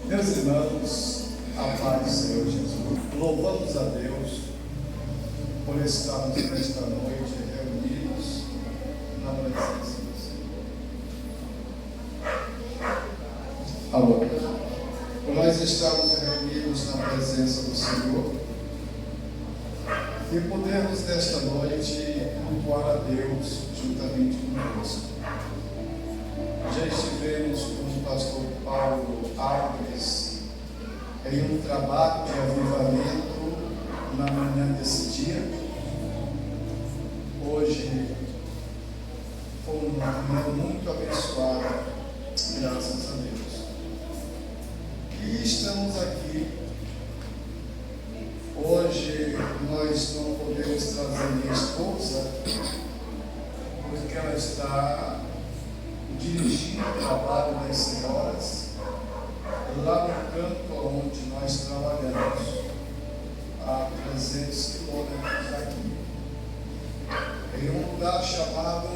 Meus irmãos, a paz do Senhor Jesus, louvamos a Deus por estarmos nesta noite reunidos na presença do Senhor. Alô? Por nós estamos reunidos na presença do Senhor e podermos nesta noite cultuar a Deus juntamente conosco. Já estivemos com o pastor Paulo Alves em um trabalho de avivamento na manhã desse dia. Hoje foi uma manhã muito abençoada, graças a Deus. E estamos aqui. Hoje nós não podemos trazer minha esposa, porque ela está dirigindo o trabalho das senhoras lá no campo onde nós trabalhamos, a 300 quilômetros daqui, em um lugar chamado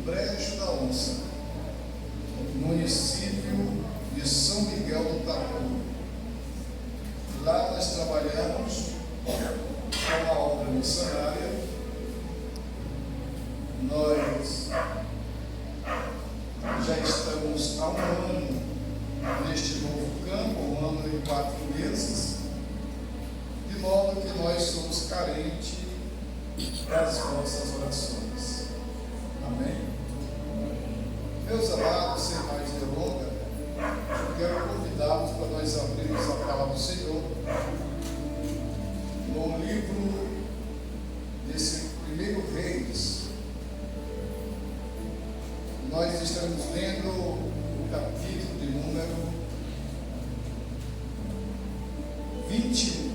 Brejo da Onça, no município de São Miguel do Tacu. Lá nós trabalhamos com uma obra missionária. Nós já estamos há um ano neste novo campo, 1 ano e 4 meses, de modo que nós somos carentes das vossas orações. Amém? Meus amados, sem mais delongas, eu quero convidá-los para nós abrirmos a palavra do Senhor no livro desse 1 Reis. Nós estamos lendo o capítulo de número 21.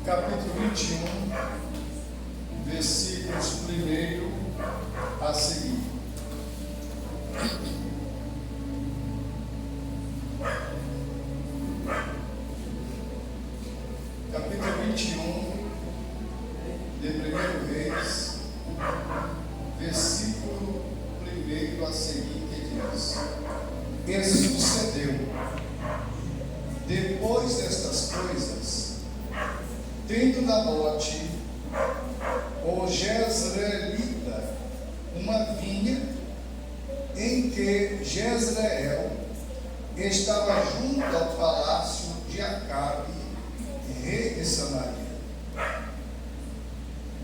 Capítulo 21, versículos 1 a seguir. Capítulo 21 de 1 Reis, versículo 1 a seguir, que diz: E sucedeu, depois destas coisas, tendo Nabote, o Jezreelita, uma vinha em que Jezreel estava junto ao palácio de Acabe, rei de Samaria,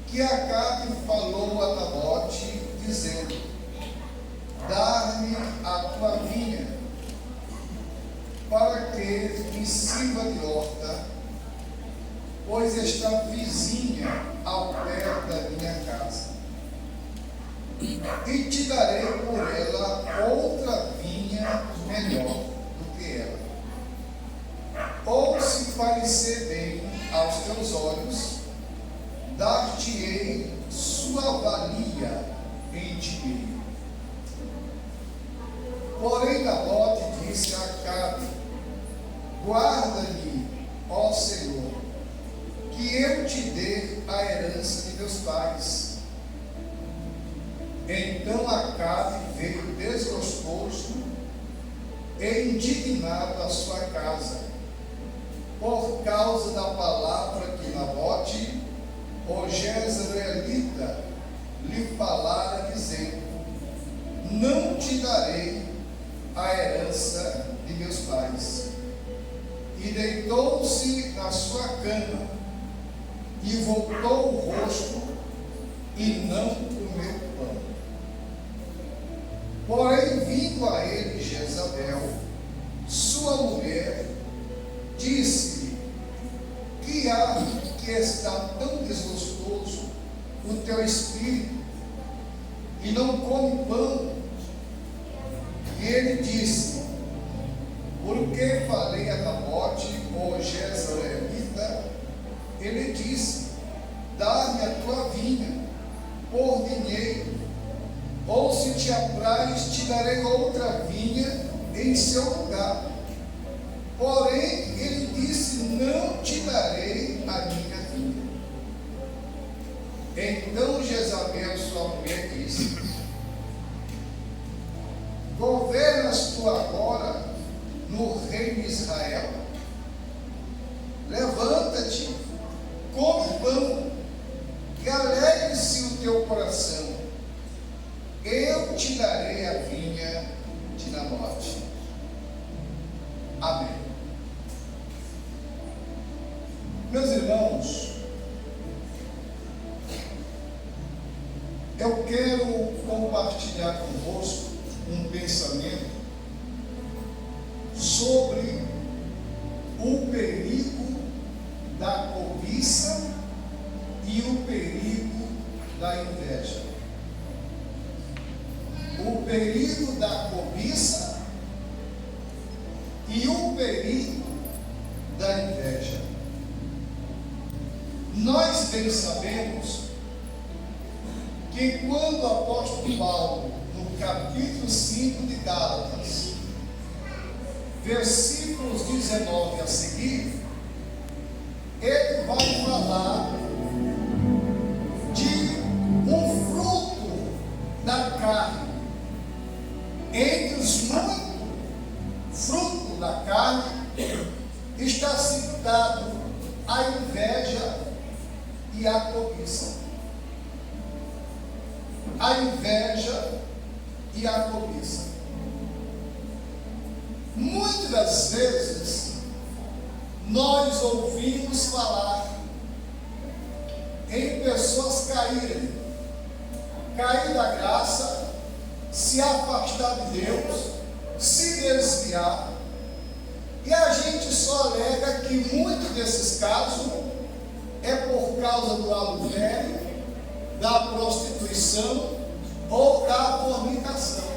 que Acabe falou a Nabote, dizendo: Dá-me a tua vinha, para que me sirva de horta, pois está vizinha ao pé da minha casa. E te darei por ela outra vinha melhor do que ela. Ou se parecer bem aos teus olhos, dar-te-ei sua valia em dinheiro. Porém Nabote disse a Acabe: Guarda-me, ó Senhor, que eu te dê a herança de meus pais. Então Acabe veio desgostoso e indignado à sua casa, por causa da palavra que Nabote, o Jezreelita, lhe falara, dizendo: Não te darei a herança de meus pais. E deitou-se na sua cama, e voltou o rosto, e não comeu pão. Porém, vindo a ele Jezabel, sua mulher, disse-lhe: Que há que está tão desgostoso o teu espírito, e não come pão? E ele disse: Porque falei a Nabote, o Jezreelita, ele disse: Dá-me a tua vinha por dinheiro. darei outra vinha em seu lugar. Porém, ele disse: não te darei a minha vinha. Então Jezabel, sua mulher, disse: governas tu agora no reino de Israel? Levanta-te, come pão, que alegre-se o teu coração. Eu te darei a vinha de Nabote. Amém. Meus irmãos, eu quero compartilhar convosco um pensamento sobre o perigo da cobiça e o perigo da inveja. O perigo da cobiça e o perigo da inveja. Nós bem sabemos que quando o apóstolo Paulo, no capítulo 5 de Gálatas, versículos 19 a seguir, ele vai falar de um fruto da carne. Entre os muitos frutos da carne está citado a inveja e a cobiça. A inveja e a cobiça. Muitas das vezes nós ouvimos falar em pessoas cair da graça, se afastar de Deus, se desviar, e a gente só alega que muitos desses casos é por causa do adultério, da prostituição ou da fornicação.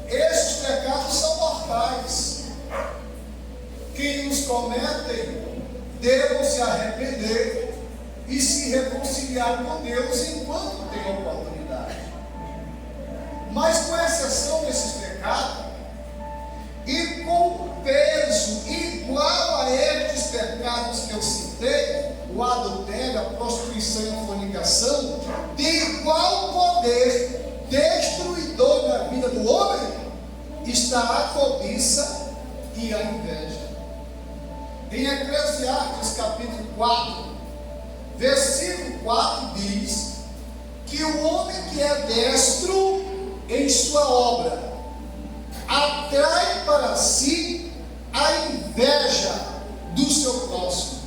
Esses pecados são mortais. Quem os cometem devem se arrepender e se reconciliar com Deus enquanto tem oportunidade. Mas com exceção desses pecados, e com peso igual a estes pecados que eu citei, o adultério, a prostituição e a fornicação, de igual poder destruidor na vida do homem, está a cobiça e a inveja. Em Eclesiastes capítulo 4, versículo 4 diz que o homem que é destro em sua obra atrai para si a inveja do seu próximo.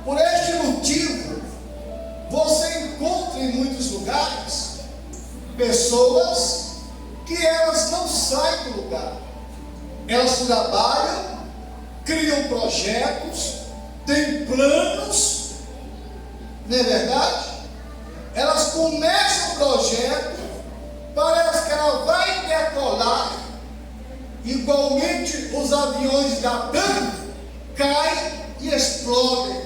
Por este motivo, você encontra em muitos lugares pessoas que elas não saem do lugar. Elas trabalham, criam projetos, têm planos, não é verdade? Elas começam o projeto, parece que ela vai decolar, igualmente os aviões da TAM caem e explodem,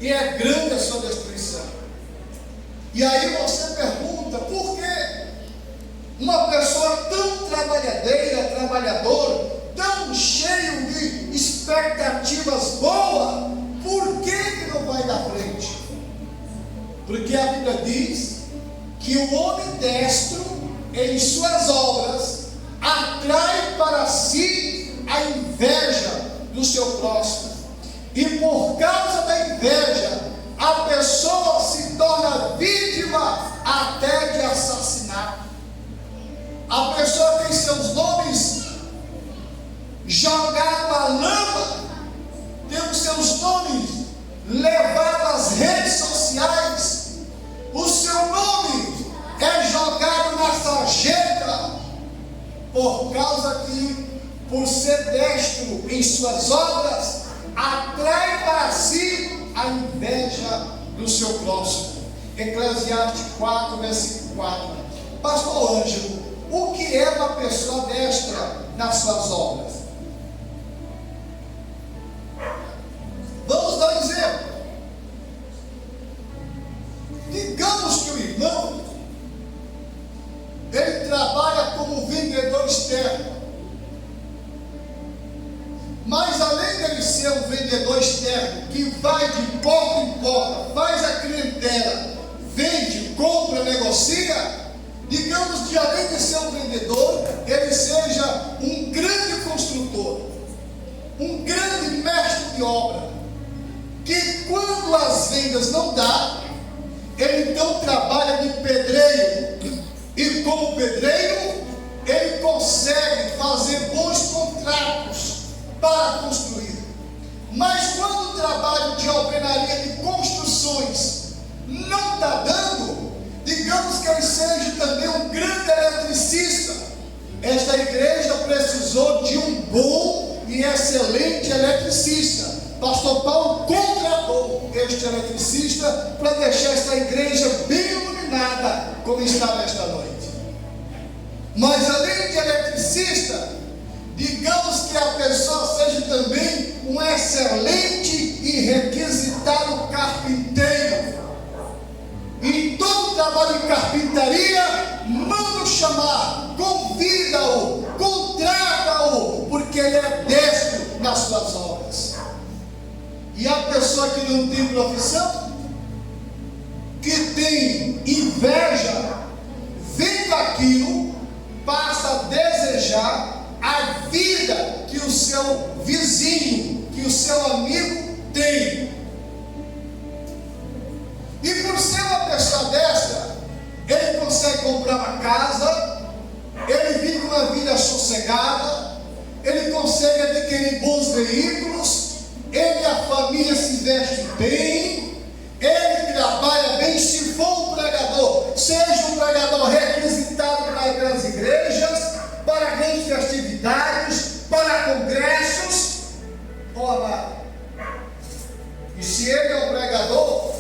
e é grande a sua destruição. E aí você pergunta, por que uma pessoa tão trabalhadora, tão cheio de expectativas boas, por que não vai na frente? Porque a Bíblia diz que o homem destro em suas obras atrai para si a inveja do seu próximo, e por causa da inveja a pessoa se torna vítima até de assassinato. A pessoa tem seus nomes jogados à lama, tem os seus nomes levados às redes sociais, o seu nome é jogado na sarjeta, por causa que, por ser destro em suas obras, atrai para si a inveja do seu próximo. Eclesiastes 4, versículo 4. Pastor Ângelo, o que é uma pessoa destra nas suas obras? Vamos dar um exemplo. Digamos que o irmão, ele trabalha externo. Mas além dele ser um vendedor externo, que vai de porta em porta, faz a clientela, vende, compra, negocia, digamos que além de ser um vendedor, ele seja um grande construtor, um grande mestre de obra, que quando as vendas não dá, ele então trabalha de pedreiro, e como pedreiro, ele consegue fazer bons contratos para construir. Mas quando o trabalho de alvenaria, de construções, não está dando, digamos que ele seja também um grande eletricista. Esta igreja precisou de um bom e excelente eletricista. Pastor Paulo contratou este eletricista para deixar esta igreja bem iluminada, como está nesta noite. Mas além de eletricista, digamos que a pessoa seja também um excelente e requisitado carpinteiro. E todo trabalho de carpintaria, manda chamar, convida-o, contrata-o, porque ele é destro nas suas obras. E a pessoa que não tem profissão, que tem inveja, vendo aquilo, passa a desejar a vida que o seu vizinho, que o seu amigo tem. E por ser uma pessoa dessa, ele consegue comprar uma casa, ele vive uma vida sossegada, ele consegue adquirir bons veículos, ele e a família se veste bem, ele trabalha bem. Se for um pregador, seja um pregador requisitado para as igrejas, para grandes festividades, para congressos. Ora, e se ele é um pregador,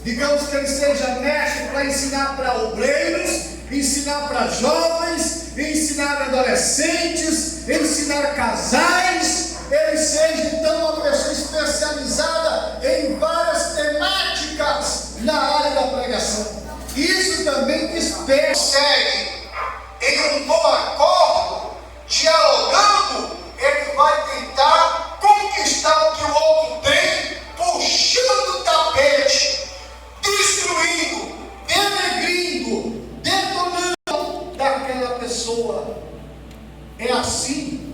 digamos que ele seja mestre para ensinar para obreiros, ensinar para jovens, ensinar adolescentes, ensinar casais, ele seja então uma pessoa especializada em várias temáticas na área da pregação. Isso também consegue, em um bom acordo, dialogando, ele vai tentar conquistar o que o outro tem, puxando o tapete, destruindo, denegrindo, detonando daquela pessoa. É assim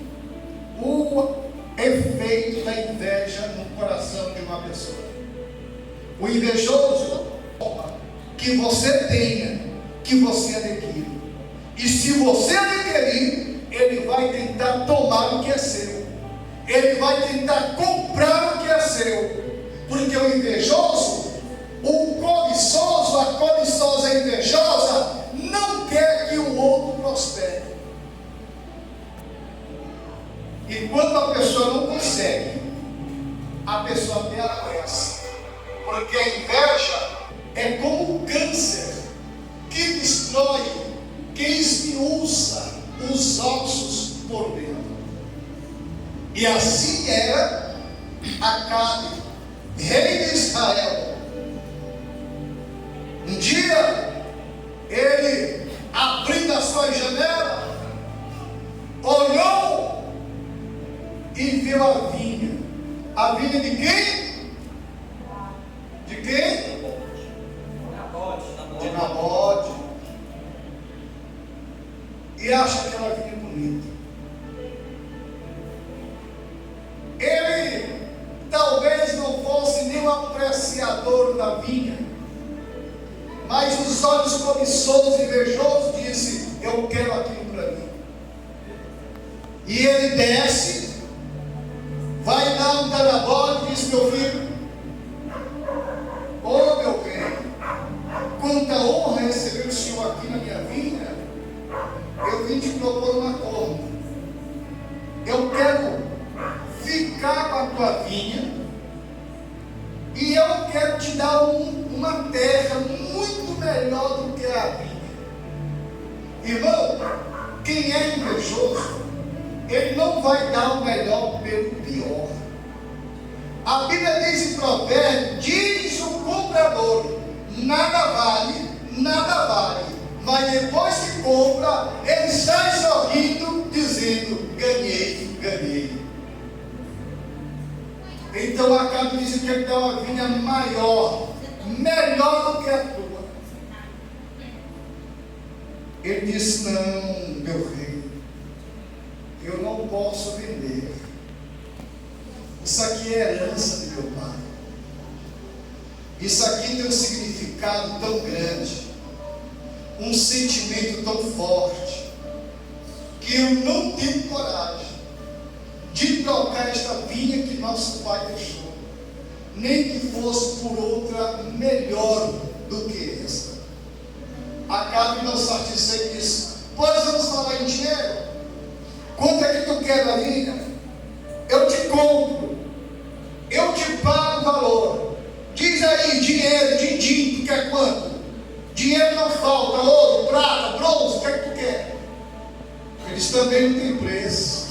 o efeito da inveja no coração de uma pessoa. O invejoso, que você tenha, que você adquira. E se você adquirir, ele vai tentar tomar o que é seu. Ele vai tentar comprar o que é seu. Porque o invejoso, o cobiçoso, a cobiçosa e invejosa, não quer que o outro prospere. E quando a pessoa não consegue, a pessoa até adoece. Porque a inveja é como um câncer que destrói, que esmiuça os ossos por dentro. E assim era Acabe, rei de Israel. Um dia, ele, abrindo a sua janela, olhou e viu a vinha. A vinha de quem? De quem? De Nabote. E acha aquela vinha bonita. Ele talvez não fosse nem um apreciador da vinha, mas os olhos cobiçosos e invejosos disse: eu quero aquilo para mim. E ele desce, vai lá no Nabote e diz: meu filho, ô meu bem, quanta honra receber o senhor aqui na minha vinha. Eu vim te propor um acordo. Eu quero ficar com a tua vinha e eu quero te dar uma terra muito melhor do que a vinha. Irmão, quem é invejoso, ele não vai dar o melhor pelo pior. A Bíblia diz em Provérbios, diz o comprador: nada vale, mas depois que compra, ele sai sorrindo Então Acabe disse que ele dá uma vinha maior, melhor do que a tua. Ele disse: não, meu rei, eu não posso vender. Isso aqui é herança de meu pai. Isso aqui tem um significado tão grande, um sentimento tão forte, que eu não tenho coragem de trocar esta vinha que nosso pai deixou, nem que fosse por outra melhor do que esta. Acabe não satisfeito e disse: pois vamos falar em dinheiro. Quanto é que tu quer da vinha? Eu te compro, eu te pago o valor. Diz aí, dinheiro, din-din, tu quer quanto? Dinheiro não falta, ouro, prata, bronze, o que é que tu quer? Eles também não têm preço.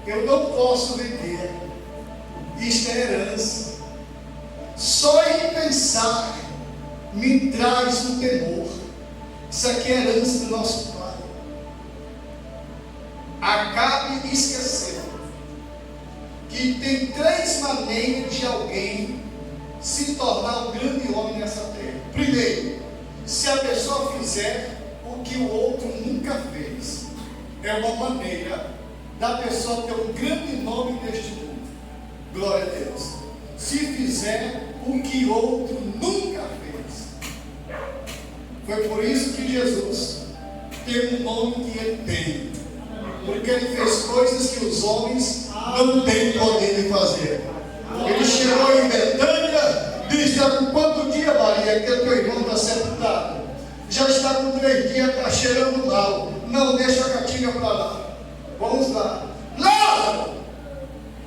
Eu não posso vender. Isto é herança. Só em pensar me traz um temor. Isso aqui é herança do nosso pai. Acabe esqueceu que tem 3 maneiras de alguém se tornar um grande homem nessa terra. Primeiro, se a pessoa fizer o que o outro nunca fez. É uma maneira da pessoa ter um grande nome neste mundo. Glória a Deus. Se fizer o que outro nunca fez. Foi por isso que Jesus tem um nome que ele tem, porque ele fez coisas que os homens não têm poder de fazer. Ele chegou em Betânia, disse: há quanto dia, Maria, que teu irmão está sepultado? Já está com 3 dias, está cheirando mal. Não, deixa a gatinha para lá. Vamos lá. Lázaro,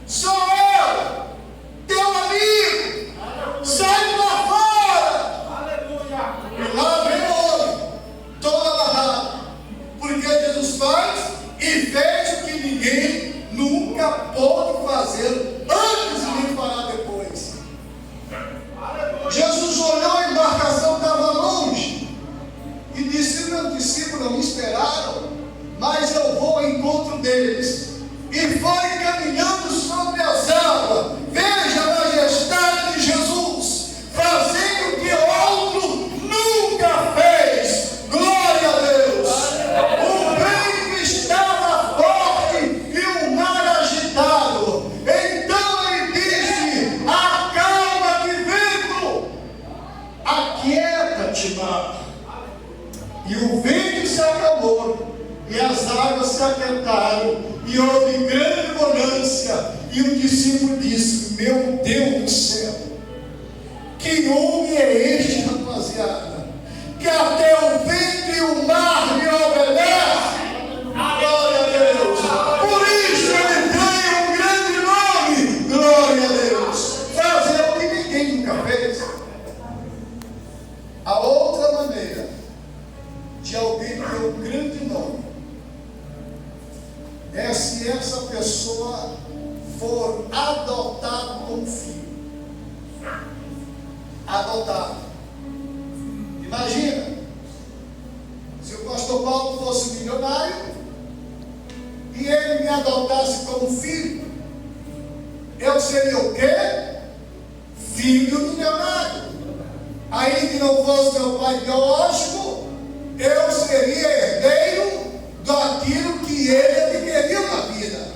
sou eu, teu amigo. Sai para fora. Aleluia. E lá vem o homem, todo amarrado. Porque Jesus faz e fez o que ninguém nunca pôde fazer antes e nem fará depois. Jesus olhou, a embarcação estava longe e disse: meus discípulos não me esperaram, mas eu vou ao encontro deles. E foi caminhando sobre as águas. Veja a majestade de Jesus, fazendo o que outro nunca fez. Glória a Deus. O vento estava forte e o mar agitado. Então ele disse: acalma-te, vento, aquieta-te, mar. E o vento se acalmou, e as águas se aquietaram, e houve grande bonança. E o discípulo disse: meu Deus do céu, que homem é este, rapaziada, que até o vento e o mar me obedecem? Glória a Deus. Por isso ele tem um grande nome. Glória a Deus. Fazer o que ninguém nunca fez. A outra maneira de alguém ter um grande nome é se essa pessoa for adotado como filho. Adotado. Imagina, se o pastor Paulo fosse milionário e ele me adotasse como filho, eu seria o quê? Filho do milionário. Ainda que não fosse meu pai biológico, eu seria herdeiro daquilo que ele adquiriu na vida,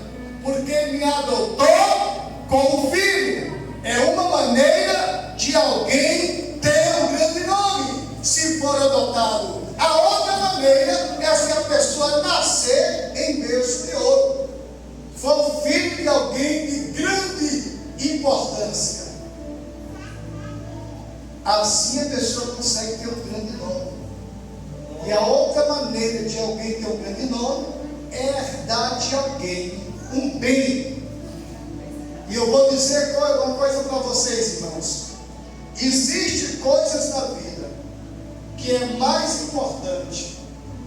porque me adotou como filho. É uma maneira de alguém ter um grande nome, se for adotado. A outra maneira é se a pessoa nascer em berço de ouro, for filho de alguém de grande importância. Assim a pessoa consegue ter um grande nome. E a outra maneira de alguém ter um grande nome é herdar de alguém um bem. E eu vou dizer uma coisa para vocês, irmãos. Existem coisas na vida que é mais importante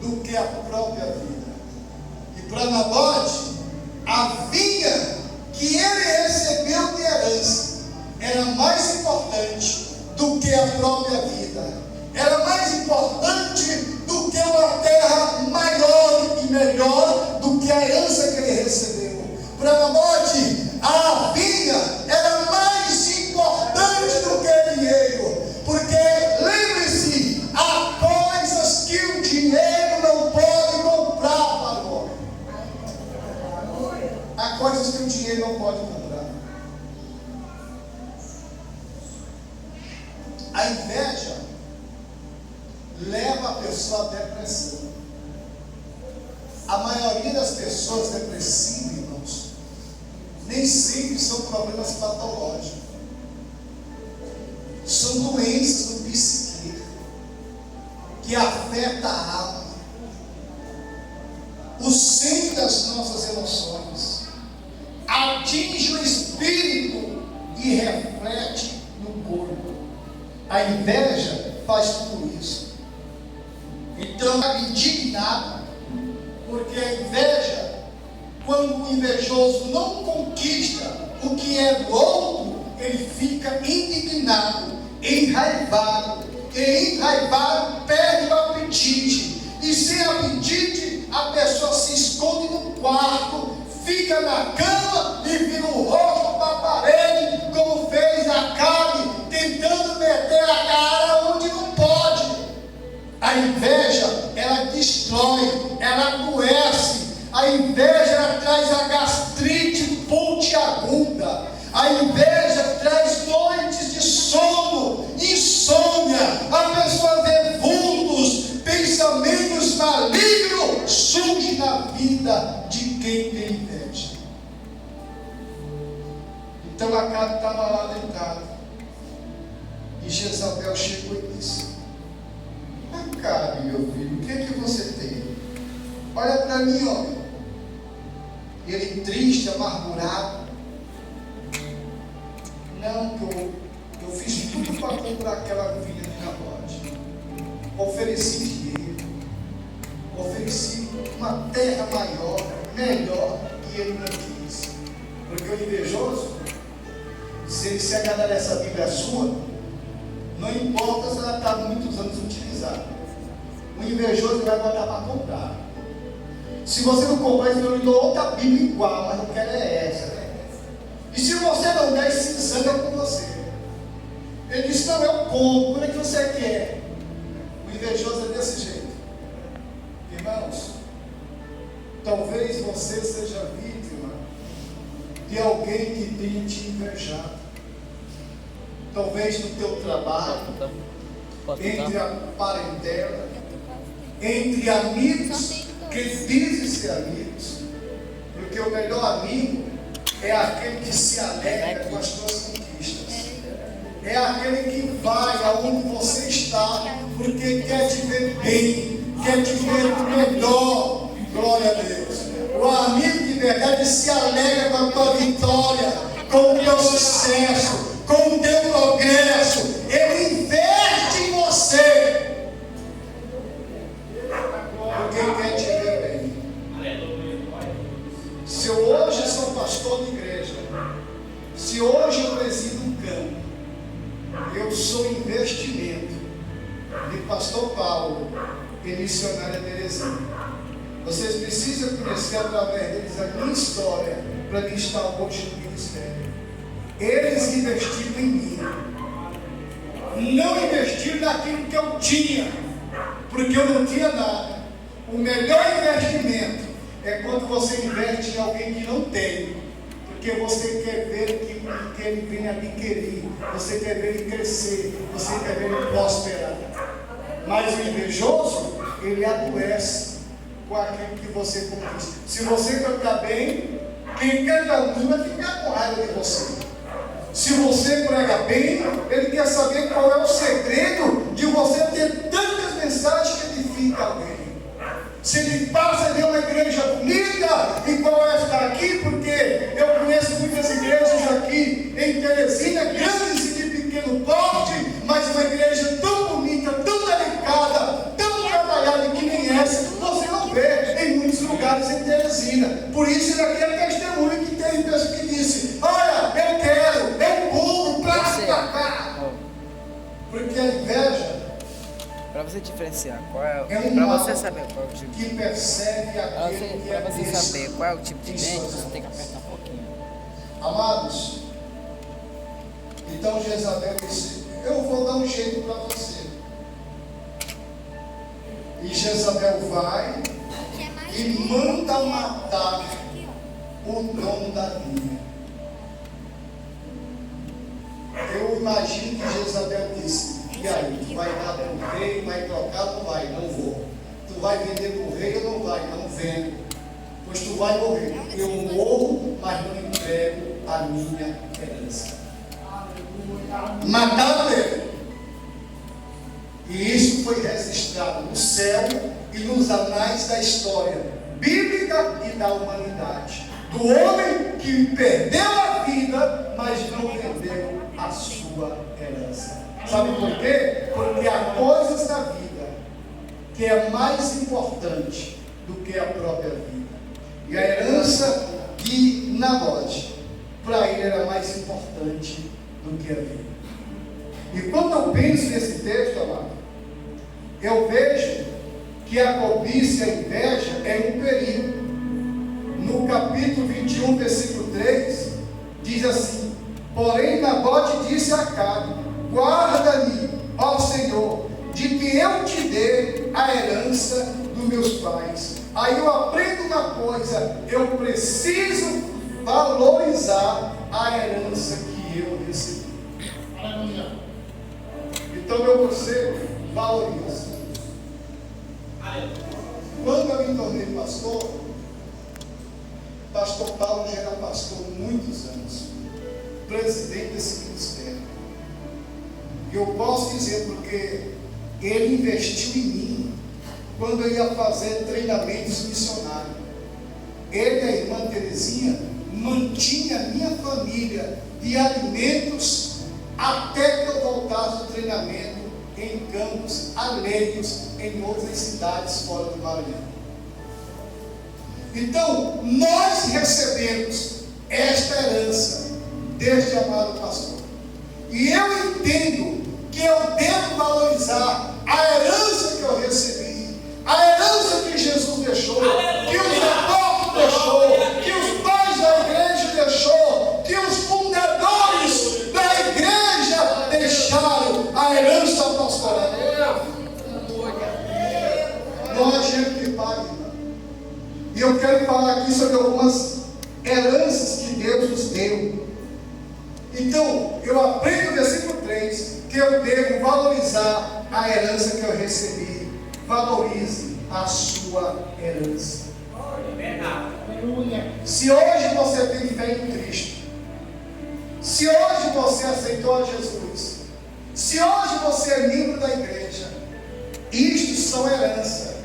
do que a própria vida. E para Nabote, a vinha que ele recebeu de herança era mais importante do que a própria vida. Era mais importante do que uma terra maior e melhor do que a herança que ele recebeu. Para Nabote, a vinha era mais leva a pessoa à depressão. A maioria das pessoas depressivas, irmãos, nem sempre são problemas patológicos. São doenças do psique que afetam a alma, o centro das nossas emoções, atinge o espírito e reflete no corpo. A inveja faz tudo isso. Então é indignado, porque a inveja, quando o invejoso não conquista o que é do outro, ele fica indignado, enraivado, e enraivado perde o apetite, e sem apetite a pessoa se esconde no quarto, fica na cama e vira o rosto para a parede, como fez Acabe, tentando meter a cara onde não pode. A inveja, ela destrói, ela adoece. A inveja, ela traz a gastrite pontiaguda. A inveja traz noites de sono, insônia. A pessoa vê vultos, pensamentos malignos surgem na vida de quem tem inveja. Então Acabe estava lá deitado, e Jezabel chegou e disse: Acabe, meu filho, o que é que você tem? Olha para mim, olha. Ele triste, amargurado. Não, que eu fiz tudo para comprar aquela filha de Nabote. Ofereci dinheiro, ofereci uma terra maior, melhor, e ele não quis. Porque o invejoso, se ele se agradar dessa Bíblia sua, não importa se ela está há muitos anos utilizada. O invejoso vai botar para comprar. Se você não comprar, eu lhe dou outra Bíblia igual, mas não quero é essa. E se você não der, esse sangue é com você. Ele disse: não, eu compro, como é que você quer? O invejoso é desse jeito. Irmãos, talvez você seja vítima de alguém que tenha te invejado. Talvez no teu trabalho, entre a parentela, entre amigos que dizem ser amigos, porque o melhor amigo é aquele que se alegra com as tuas conquistas, é aquele que vai aonde você está, porque quer te ver bem, quer te ver melhor. Glória a Deus. O amigo de verdade se alegra com a tua vitória, com o teu sucesso, com o teu progresso. Ele investe em você, porque quer te ver bem. Se eu hoje sou pastor de igreja, se hoje eu presido um campo, eu sou investimento de pastor Paulo e missionária Terezinha. Vocês precisam conhecer através deles a minha história para mim estar hoje no ministério. Eles investiram em mim, não investiram naquilo que eu tinha, porque eu não tinha nada. O melhor investimento é quando você investe em alguém que não tem, porque você quer ver que ele venha adquirir, você quer ver ele crescer, você quer ver ele prosperar. Mas o invejoso, ele adoece com aquilo que você conquista. Se você cantar bem, quem canta ruim vai ficar com raiva de você. Se você prega bem, ele quer saber qual é o segredo de você ter tantas mensagens que edificam alguém. Se ele passa de uma igreja bonita, igual esta aqui, porque eu conheço muitas igrejas aqui em Teresina, grandes e de pequeno porte, mas uma igreja tão bonita, tão delicada, tão trabalhada que nem essa, você não vê em muitos lugares em Teresina. Por isso ele aqui é testemunho que tem pessoa que disse: olha, eu quero, eu pulo, pra cá. Porque a inveja, para você diferenciar qual é, um para mal você saber qual é o tipo que persegue aquele que é para você besta saber qual é o tipo de em mente, suas você tem que apertar um pouquinho. Amados, então Jezabel disse: eu vou dar um jeito para você. E Jezabel vai e manda matar o dono da vinha. Eu imagino que Jezabel disse: E aí, tu vai dar para o rei, vai trocar? Não vai, não vou. Tu vai vender para o rei ou não vai? Não vendo. Pois tu vai morrer. Eu morro, mas não entrego a minha herança. Mataram ele. E isso foi registrado no céu e nos anais da história bíblica e da humanidade. Do homem que perdeu a vida, mas não perdeu a sua herança. Sabe por quê? Porque há coisas na vida que é mais importante do que a própria vida. E a herança de Nabote, para ele era mais importante do que a vida. E quando eu penso nesse texto, amado, eu vejo que a cobiça e a inveja é um perigo. No capítulo 21, versículo 3, diz assim: porém Nabote disse a Acabe: guarda-me, ó Senhor, de que eu te dê a herança dos meus pais. Aí eu aprendo uma coisa: eu preciso valorizar a herança que eu recebi. Então meu conselho: valoriza. Quando eu me tornei pastor, pastor Paulo já era pastor há muitos anos, presidente desse ministério. E eu posso dizer porque ele investiu em mim quando eu ia fazer treinamentos missionários. Ele e a irmã Terezinha mantinha a minha família de alimentos até que eu voltasse do treinamento em campos alheios em outras cidades fora do Maranhão. Então, nós recebemos esta herança deste amado pastor. E eu entendo que eu devo valorizar a herança que eu recebi, a herança que Jesus deixou, que os apóstolos deixou, que os pais da igreja deixou, que os fundadores da igreja deixaram a herança pastoral. Nós temos que pagar. E eu quero falar aqui sobre algumas heranças que Deus nos deu. Então, eu aprendo no versículo 3 que eu devo valorizar a herança que eu recebi. Valorize a sua herança. Se hoje você tem fé em Cristo, se hoje você aceitou a Jesus, se hoje você é membro da igreja, isto são heranças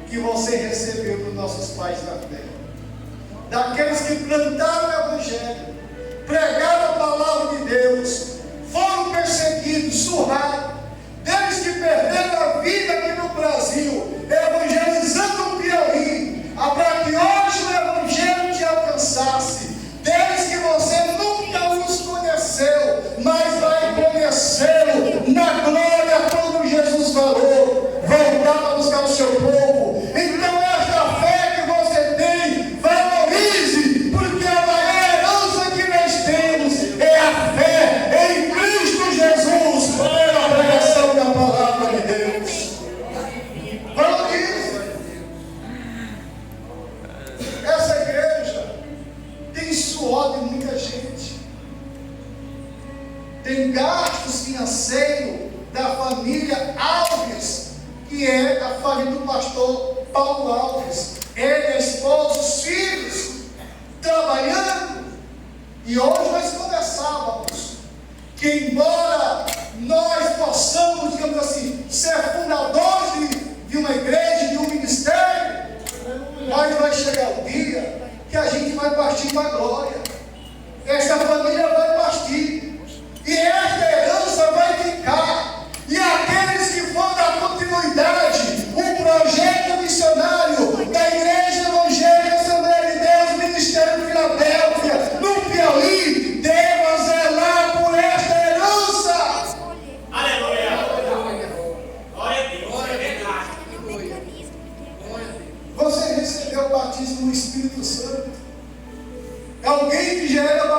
que você recebeu dos nossos pais na fé, daqueles que plantaram o Evangelho, pregaram a palavra de Deus, foram perseguidos, surrados, deles que perderam a vida aqui no Brasil, evangelizando o Piauí, para que hoje o Evangelho te alcançasse, deles que você nunca os conheceu, mas vai conhecê-lo na glória quando Jesus falou, voltar para buscar o seu povo. Então esta fé que você tem, valorize, porque a maior herança que nós temos é a fé em Cristo Jesus, pela pregação da palavra de Deus. Valorize. Essa igreja tem suor de muita gente, tem gastos financeiros da família Alves, que é a família do pastor Paulo Alves, ele, a esposa, os filhos, trabalhando. E hoje nós conversávamos que, embora nós possamos, digamos assim, ser fundadores de uma igreja, de um ministério, mas vai chegar o dia que a gente vai partir para a glória. Essa família vai partir, e esta herança vai ficar. E aqueles que vão dar continuidade, o projeto missionário da Igreja Evangélica Assembleia de Deus, Ministério de Filadélfia, no Piauí, deva zelar por esta herança. Aleluia! Glória a Deus! Você recebeu o batismo no Espírito Santo. Alguém que já era